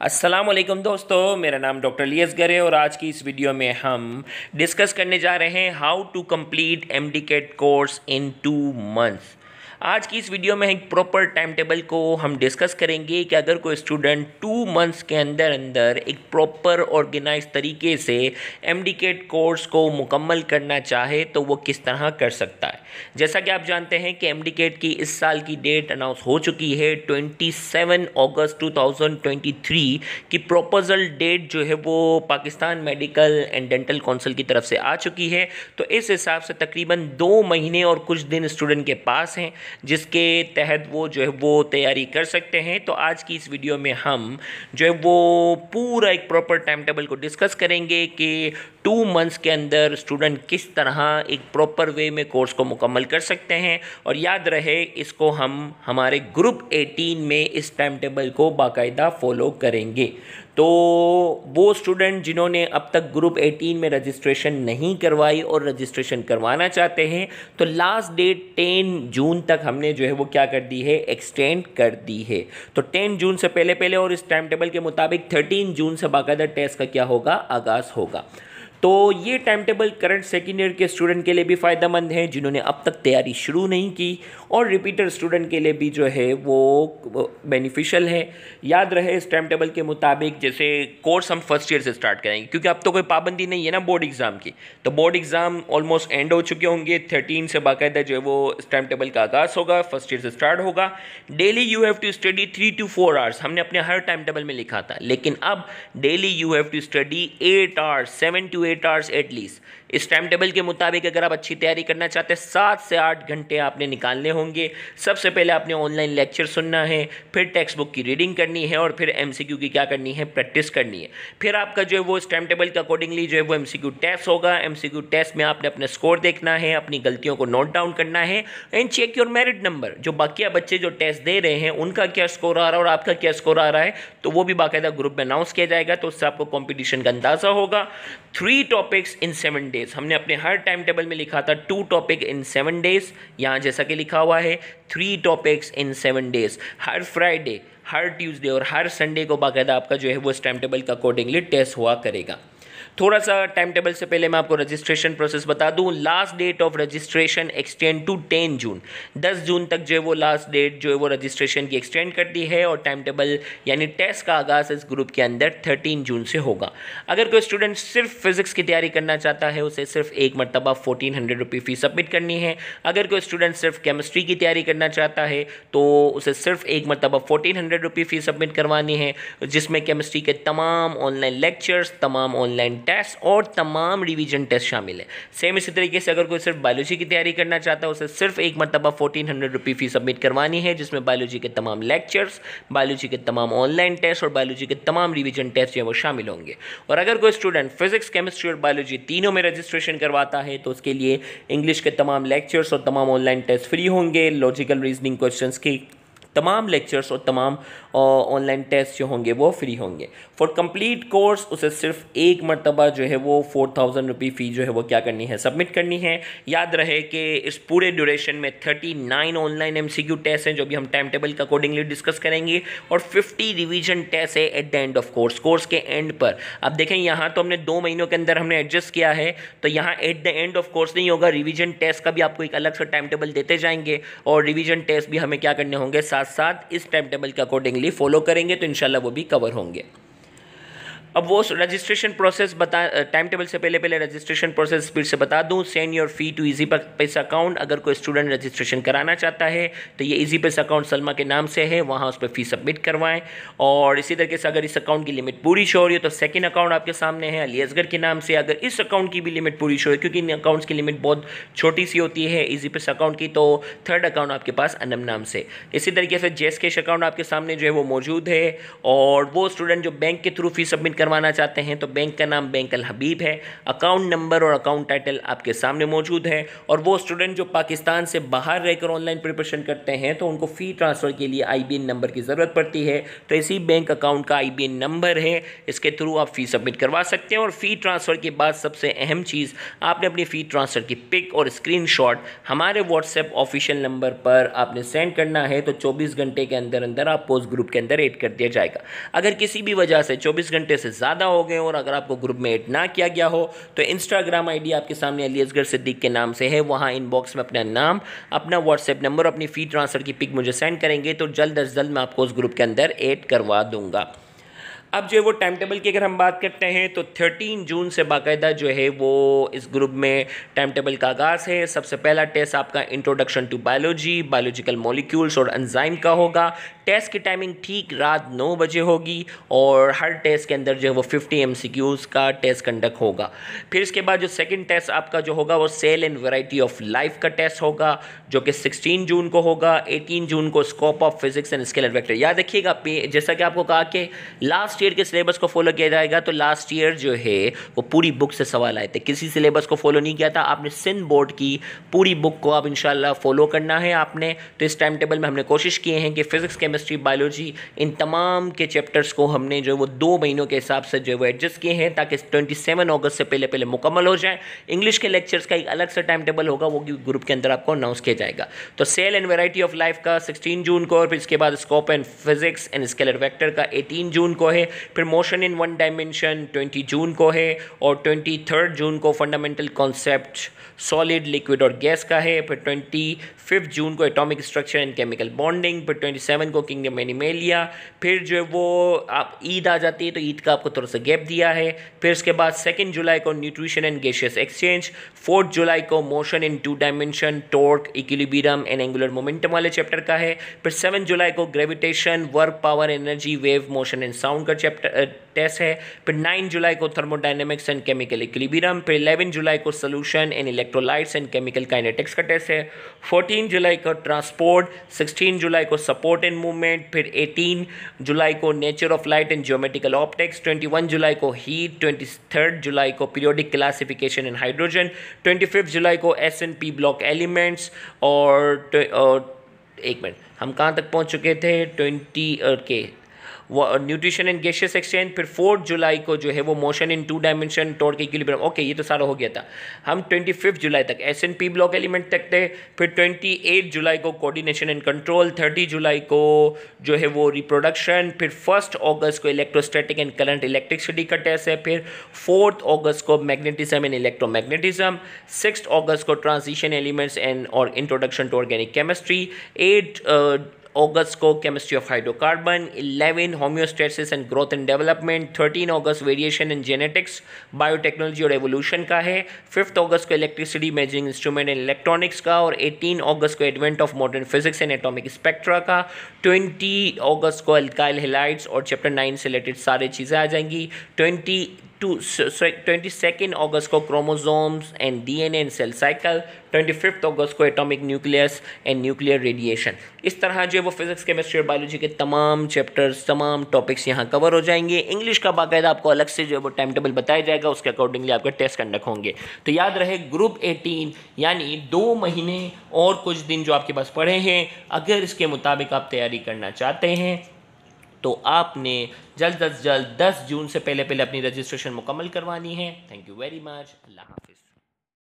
अस्सलाम वालेकुम दोस्तों, मेरा नाम डॉक्टर लियस गर है और आज की इस वीडियो में हम डिस्कस करने जा रहे हैं how to complete MDCAT course in 2 months. आज की इस वीडियो में एक प्रॉपर टाइम टेबल को हम डिस्कस करेंगे कि अगर कोई स्टूडेंट 2 मंथ्स के अंदर अंदर एक प्रॉपर ऑर्गेनाइज तरीके से एमडीकेट कोर्स को मुकम्मल करना चाहे तो वो किस तरह कर सकता है। जैसा कि आप जानते हैं कि एमडीकेट की इस साल की डेट अनाउंस हो चुकी है 27 अगस्त 2023 की प्रपोजल डेट जो है वो Pakistan medical and dental council की तरफ से आ चुकी है। तो इस हिसाब से तकरीबन 2 महीने और कुछ दिन स्टूडेंट के पास हैं जिसके तहत वो जो है वो तैयारी कर सकते हैं। तो आज की इस वीडियो में हम जो है वो पूरा एक प्रॉपर टाइम टेबल को डिस्कस करेंगे कि 2 मंथ्स के अंदर स्टूडेंट किस तरह एक प्रॉपर वे में कोर्स को मुकम्मल कर सकते हैं। और याद रहे, इसको हम हमारे ग्रुप 18 में इस टाइम टेबल को बाकायदा फॉलो करेंगे। तो वो स्टूडेंट जिन्होंने अब तक ग्रुप 18 में रजिस्ट्रेशन नहीं करवाई और रजिस्ट्रेशन करवाना चाहते हैं तो लास्ट डेट 10 जून तक हमने जो है वो क्या कर दी है, एक्सटेंड कर दी है। तो 10 जून से पहले पहले और इस टाइम टेबल के मुताबिक 13 जून से बाकायदा टेस्ट का क्या होगा, आगाज़ होगा। तो ये time table current second year के स्टूडेंट के लिए भी फ़ायदेमंद है जिन्होंने अब तक तैयारी शुरू नहीं की, और रिपीटर स्टूडेंट के लिए भी जो है वो बेनिफिशियल है। याद रहे, इस टाइम टेबल के मुताबिक जैसे कोर्स हम फर्स्ट ईयर से स्टार्ट करेंगे क्योंकि अब तो कोई पाबंदी नहीं है ना बोर्ड एग्ज़ाम की। तो बोर्ड एग्ज़ाम ऑलमोस्ट एंड हो चुके होंगे, 13 से बाकायदा जो है वो इस टाइम टेबल का आगाज़ होगा, फर्स्ट ईयर से स्टार्ट होगा। Daily you have to study 3 to 4 hours हमने अपने हर टाइम टेबल में लिखा था, लेकिन अब daily you have to study 8 hours, 7 to 8 hours at least. इस टाइम टेबल के मुताबिक अगर आप अच्छी तैयारी करना चाहते हैं 7 से 8 घंटे आपने निकालने होंगे। सबसे पहले आपने ऑनलाइन लेक्चर सुनना है, फिर टेक्स्ट बुक की रीडिंग करनी है और फिर एमसीक्यू की क्या करनी है, प्रैक्टिस करनी है। फिर आपका जो है वो इस टाइम टेबल के अकॉर्डिंगली जो है वो एमसीक्यू टेस्ट होगा। एमसीक्यू टेस्ट में आपने अपने स्कोर देखना है, अपनी गलतियों को नोट डाउन करना है and check your merit number. जो बाकी बच्चे जो टेस्ट दे रहे हैं उनका क्या स्कोर आ रहा है और आपका क्या स्कोर आ रहा है, तो वो भी बाकायदा ग्रुप में अनाउंस किया जाएगा, तो उससे आपको कॉम्पिटिशन का अंदाज़ा होगा। 3 टॉपिक्स इन 7 डेज हमने अपने हर टाइम टेबल में लिखा था, 2 टॉपिक इन 7 डेज। यहाँ जैसा कि लिखा हुआ है 3 topics in 7 days. Her Friday, her Tuesday और हर संडे को बाकायदा आपका जो है वो इस टाइम टेबल का अकॉर्डिंगली टेस्ट हुआ करेगा। थोड़ा सा टाइम टेबल से पहले मैं आपको रजिस्ट्रेशन प्रोसेस बता दूं। Last date of registration extend to 10 June, 10 जून तक जो है वो लास्ट डेट जो है वो रजिस्ट्रेशन की एक्सटेंड कर दी है। और टाइम टेबल यानी टेस्ट का आगाज़ इस ग्रुप के अंदर 13 जून से होगा। अगर कोई स्टूडेंट सिर्फ फिजिक्स की तैयारी करना चाहता है उसे सिर्फ एक मरतबा 1400 रुपये फ़ीस सबमिट करनी है। अगर कोई स्टूडेंट सिर्फ केमिस्ट्री की तैयारी करना चाहता है तो उसे सिर्फ एक मरतबा 1400 रुपये फ़ीस सबमिट करवानी है, जिसमें केमिस्ट्री के तमाम ऑनलाइन लेक्चर्स, तमाम ऑनलाइन टेस्ट और तमाम रिवीजन टेस्ट शामिल है। सेम इसी तरीके से अगर कोई सिर्फ बायोलॉजी की तैयारी करना चाहता है उसे सिर्फ एक मरतबा 1400 रुपये फ़ीस सबमिट करवानी है, जिसमें बायोलॉजी के तमाम लेक्चर्स, बायोलॉजी के तमाम ऑनलाइन टेस्ट और बायोलॉजी के तमाम रिवीजन टेस्ट जो है वो शामिल होंगे। और अगर कोई स्टूडेंट फिजिक्स, केमिस्ट्री और बायोलॉजी तीनों में रजिस्ट्रेशन करवाता है तो उसके लिए इंग्लिश के तमाम लेक्चर्स और तमाम ऑनलाइन टेस्ट फ्री होंगे। लॉजिकल रीजनिंग क्वेश्चंस की तमाम लेक्चर्स और तमाम ऑनलाइन टेस्ट जो होंगे वो फ्री होंगे। फॉर कंप्लीट कोर्स उसे सिर्फ एक मरतबा जो है वो 4000 रुपये फ़ी जो है वो क्या करनी है, सबमिट करनी है। याद रहे कि इस पूरे ड्यूरेशन में 39 ऑनलाइन एमसीक्यू टेस्ट हैं जो भी हम टाइम टेबल के अकॉर्डिंगली डिस्कस करेंगे, और 50 रिवीजन टेस्ट है at the end of course, course के एंड पर। अब देखें, यहाँ तो हमने 2 महीनों के अंदर हमने एडजस्ट किया है, तो यहाँ at the end of course नहीं होगा, रिवीजन टेस्ट का भी आपको एक अलग सा टाइम टेबल देते जाएंगे और रिवीजन टेस्ट भी हमें क्या करने होंगे, साथ इस टाइम टेबल के अकॉर्डिंगली फॉलो करेंगे तो इंशाल्लाह वो भी कवर होंगे। अब वो रजिस्ट्रेशन प्रोसेस टाइम टेबल से पहले पहले रजिस्ट्रेशन प्रोसेस फिर से बता दूं। Send your fee to Easypaisa account. अगर कोई स्टूडेंट रजिस्ट्रेशन कराना चाहता है तो ये इजी पैसा अकाउंट सलमा के नाम से है, वहाँ उस पर फ़ी सबमिट करवाएं। और इसी तरीके से अगर इस अकाउंट की लिमिट पूरी शो हो रही है तो सेकंड अकाउंट आपके सामने है अली असगर के नाम से। अगर इस अकाउंट की भी लिमिट पूरी शो है, क्योंकि इन अकाउंट्स की लिमिट बहुत छोटी सी होती है इजी पैसा अकाउंट की, तो थर्ड अकाउंट आपके पास अनम नाम से। इसी तरीके से जेस कैश अकाउंट आपके सामने जो है वो मौजूद है। और वो स्टूडेंट जो बैंक के थ्रू फ़ी सबमिट करवाना चाहते हैं तो बैंक का नाम बैंक अल हबीब है, अकाउंट नंबर और अकाउंट टाइटल आपके सामने मौजूद है। और वो स्टूडेंट जो पाकिस्तान से बाहर रहकर ऑनलाइन प्रिपरेशन करते हैं तो उनको फ़ी ट्रांसफ़र के लिए IBN नंबर की ज़रूरत पड़ती है, तो इसी बैंक अकाउंट का IBN नंबर है, इसके थ्रू आप फ़ी सबमिट करवा सकते हैं। और फ़ी ट्रांसफ़र के बाद सबसे अहम चीज़, आपने अपनी फ़ी ट्रांसफ़र की पिक और स्क्रीनशॉट हमारे व्हाट्सएप ऑफिशियल नंबर पर आपने सेंड करना है, तो 24 घंटे के अंदर अंदर आपको उस ग्रुप के अंदर ऐड कर दिया जाएगा। अगर किसी भी वजह से 24 घंटे से ज़्यादा हो गए और अगर आपको ग्रुप में ऐड ना किया गया हो तो इंस्टाग्राम ID आपके सामने अली असगर सिद्दीक के नाम से है, वहाँ इनबॉक्स में अपना नाम, अपना व्हाट्सएप नंबर, अपनी फ़ी ट्रांसफ़र की पिक मुझे सेंड करेंगे तो जल्द अज जल्द मैं आपको उस ग्रुप के अंदर ऐड करवा दूँगा। अब जो है वो टाइम टेबल की अगर हम बात करते हैं तो 13 जून से बाकायदा जो है वो इस ग्रुप में टाइम टेबल का आगाज़ है। सबसे पहला टेस्ट आपका introduction to biology, biological molecules और एंजाइम का होगा। टेस्ट की टाइमिंग ठीक रात 9 बजे होगी और हर टेस्ट के अंदर जो है वो 50 MCQs का टेस्ट कंडक्ट होगा। फिर इसके बाद जो सेकंड टेस्ट आपका जो होगा वो cell and variety of life का टेस्ट होगा, जो कि 16 जून को होगा। 18 जून को scope of physics and scalar vector. याद रखिएगा, जैसा कि आपको कहा कि लास्ट ईयर के सिलेबस को फॉलो किया जाएगा, तो लास्ट ईयर जो है वो पूरी बुक से सवाल आए थे, किसी सिलेबस को फॉलो नहीं किया था आपने। सिंध बोर्ड की पूरी बुक को आप इंशाल्लाह फॉलो करना है आपने। तो इस टाइम टेबल में हमने कोशिश किए हैं कि फिजिक्स, केमिस्ट्री, बायोलॉजी, इन तमाम के चैप्टर्स को हमने जो वो 2 महीनों के हिसाब से जो वो एडजस्ट किए हैं ताकि 27 अगस्त से पहले पहले मुकम्मल हो जाए। इंग्लिश के लेक्चर्स का एक अलग सा टाइम टेबल होगा, वो ग्रुप के अंदर आपको अनाउंस किया जाएगा। तो cell and variety of life का 16 जून को, और फिर इसके बाद scope and physics and scalar vector का 18 जून को है। फिर मोशन इन वन डायमेंशन 20 जून को है और 23 जून को फंडामेंटल कॉन्सेप्ट सॉलिड, लिक्विड और गैस का है। फिर 25 जून को atomic structure and chemical bonding. फिर 27 को किंगडम एनिमेलिया। फिर जो है वो आप ईद आ जाती है तो ईद का आपको थोड़ा सा गैप दिया है। फिर उसके बाद 2 जुलाई को न्यूट्रिशन एंड गैसियस एक्सचेंज। 4 जुलाई को motion in 2 dimension, torque, equilibrium and angular momentum वाले चैप्टर का है। फिर 7 जुलाई को gravitation, work, power, energy, wave, motion and sound का चैप्टर टेस्ट है। फिर 9 जुलाई को थर्मोडायनेमिक्स एंड केमिकल इक्विलिब्रियम। फिर 11 जुलाई को solution and electrolytes and chemical kinetics का टेस्ट है। 14 जुलाई को ट्रांसपोर्ट। 16 जुलाई को सपोर्ट एंड मूवमेंट। फिर 18 जुलाई को nature of light and geometrical optics. 21 जुलाई को हीट। 23 जुलाई को पीरियोडिक क्लासिफिकेशन इन हाइड्रोजन। 25 जुलाई को SNP ब्लॉक एलिमेंट्स। और एक मिनट, हम कहाँ तक पहुँच चुके थे? 20 के वो न्यूट्रिशन एंड गैसियस एक्सचेंज। फिर 4 जुलाई को जो है वो motion in 2 dimension, torque, equilibrium. Okay, ये तो सारा हो गया था। हम 25 जुलाई तक SNP ब्लॉक एलिमेंट तक थे। फिर 28 जुलाई को कोऑर्डिनेशन एंड कंट्रोल। 30 जुलाई को जो है वो रिप्रोडक्शन। फिर 1 अगस्त को इलेक्ट्रोस्टैटिक एंड करंट इलेक्ट्रिसिटी का टेस्ट है। फिर 4 अगस्त को मैग्नेटिज्म एंड इलेक्ट्रोमैग्नेटिज्म। 6 अगस्त को ट्रांजिशन एलिमेंट्स एंड और इंट्रोडक्शन टू ऑर्गेनिक केमिस्ट्री। 8 अगस्त को chemistry of hydrocarbon. 11 homeostasis and growth and development. 13 August variation in genetics, biotechnology और एवोल्यूशन का है। 5 अगस्त को electricity, measuring instrument and electronics का। और 18 अगस्त को advent of modern physics and atomic spectra का। 20 अगस्त को अल्काइल हैलाइड्स और चैप्टर 9 से रिलेटेड सारी चीज़ें आ जाएंगी। 22 अगस्त को chromosomes and DNA and cell cycle. 25 अगस्त को atomic nucleus and nuclear radiation. इस तरह जो है वो फिजिक्स, केमिस्ट्री और बायोलॉजी के तमाम चैप्टर्स, तमाम टॉपिक्स यहाँ कवर हो जाएंगे। इंग्लिश का बाकायदा आपको अलग से जो है वो टाइम टेबल बताया जाएगा, उसके अकॉर्डिंगली आपके टेस्ट कंडक्ट होंगे। तो याद रहे, ग्रुप 18 यानी 2 महीने और कुछ दिन जो आपके पास पड़े हैं, अगर इसके मुताबिक आप तैयारी करना चाहते हैं तो आपने जल्द अज जल्द 10 जून से पहले पहले अपनी रजिस्ट्रेशन मुकम्मल करवानी है। Thank you very much. अल्लाह हाफिज़।